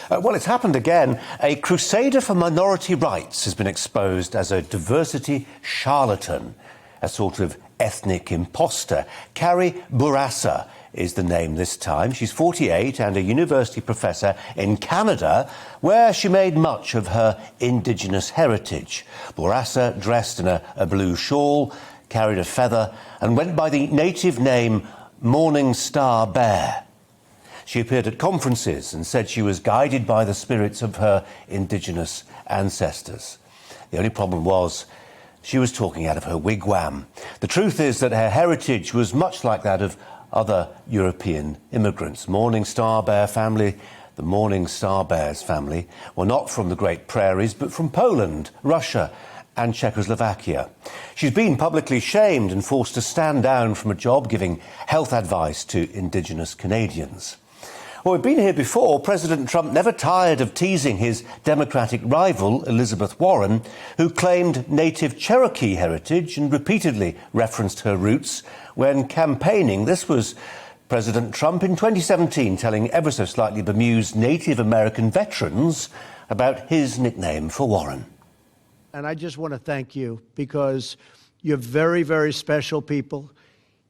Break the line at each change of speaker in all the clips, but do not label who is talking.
Well, it's happened again. A crusader for minority rights has been exposed as a diversity charlatan, a sort of ethnic imposter. Carrie Bourassa is the name this time. She's 48 and a university professor in Canada, where she made much of her Indigenous heritage. Bourassa dressed in a blue shawl, carried a feather and went by the native name Morning Star Bear. She appeared at conferences and said she was guided by the spirits of her Indigenous ancestors. The only problem was she was talking out of her wigwam. The truth is that her heritage was much like that of other European immigrants. Morning Star Bear family, the Morning Star Bears family, were not from the Great Prairies, but from Poland, Russia and Czechoslovakia. She's been publicly shamed and forced to stand down from a job giving health advice to Indigenous Canadians. Well, we've been here before. President Trump never tired of teasing his Democratic rival, Elizabeth Warren, who claimed native Cherokee heritage and repeatedly referenced her roots when campaigning. This was President Trump in 2017 telling ever so slightly bemused Native American veterans about his nickname for Warren.
And I just want to thank you because you're very, very special people.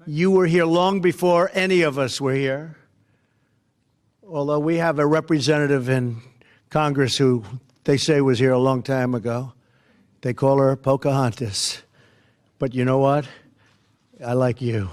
You were here long before any of us were here. Although we have a representative in Congress who they say was here a long time ago. They call her Pocahontas. But you know what? I like you.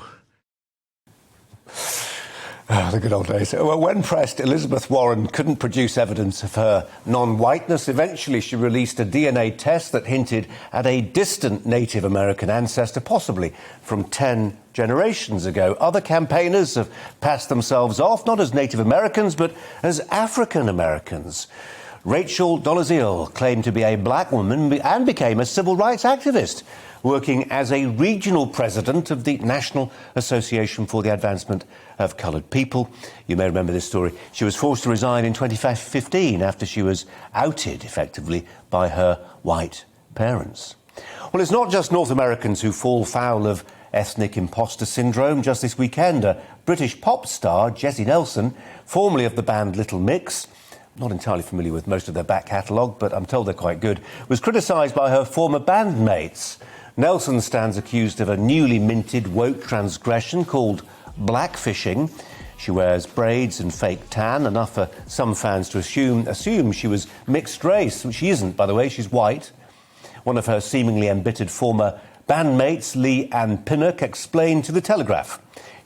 Oh, the good old days. Well, when pressed, Elizabeth Warren couldn't produce evidence of her non-whiteness. Eventually, she released a DNA test that hinted at a distant Native American ancestor, possibly from 10 generations ago. Other campaigners have passed themselves off, not as Native Americans, but as African Americans. Rachel Dolezal claimed to be a black woman and became a civil rights activist, working as a regional president of the National Association for the Advancement of Coloured People. You may remember this story. She was forced to resign in 2015 after she was outed, effectively, by her white parents. Well, it's not just North Americans who fall foul of ethnic imposter syndrome. Just this weekend, a British pop star, Jessie Nelson, formerly of the band Little Mix, not entirely familiar with most of their back catalogue, but I'm told they're quite good, was criticised by her former bandmates. Nelson stands accused of a newly minted woke transgression called blackfishing. She wears braids and fake tan, enough for some fans to assume she was mixed race, which she isn't, by the way, she's white. One of her seemingly embittered former bandmates, Lee Ann Pinnock, explained to The Telegraph,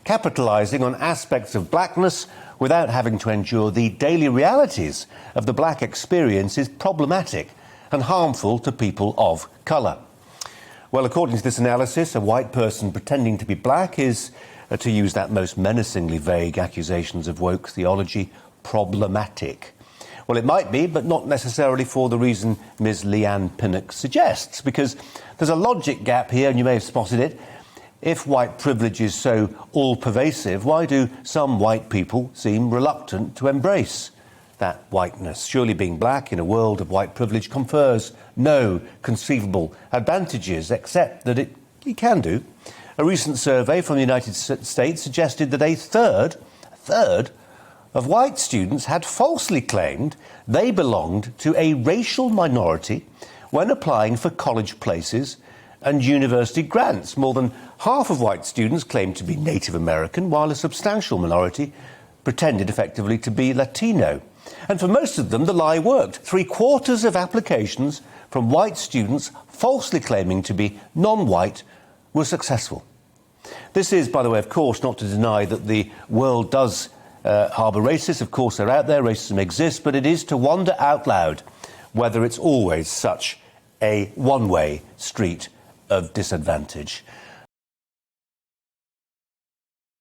capitalising on aspects of blackness without having to endure the daily realities of the black experience is problematic and harmful to people of colour. Well, according to this analysis, a white person pretending to be black is, to use that most menacingly vague accusations of woke theology, problematic. Well, it might be, but not necessarily for the reason Ms. Leanne Pinnock suggests, because there's a logic gap here, and you may have spotted it. If white privilege is so all-pervasive, why do some white people seem reluctant to embrace that whiteness? Surely being black in a world of white privilege confers no conceivable advantages, except that it can do. A recent survey from the United States suggested that a third of white students had falsely claimed they belonged to a racial minority when applying for college places and university grants. More than half of white students claimed to be Native American, while a substantial minority pretended effectively to be Latino. And for most of them, the lie worked. 3/4 of applications from white students falsely claiming to be non-white were successful. This is, by the way, of course, not to deny that the world does harbour racists. Of course, they're out there, racism exists, but it is to wonder out loud whether it's always such a one-way street of disadvantage.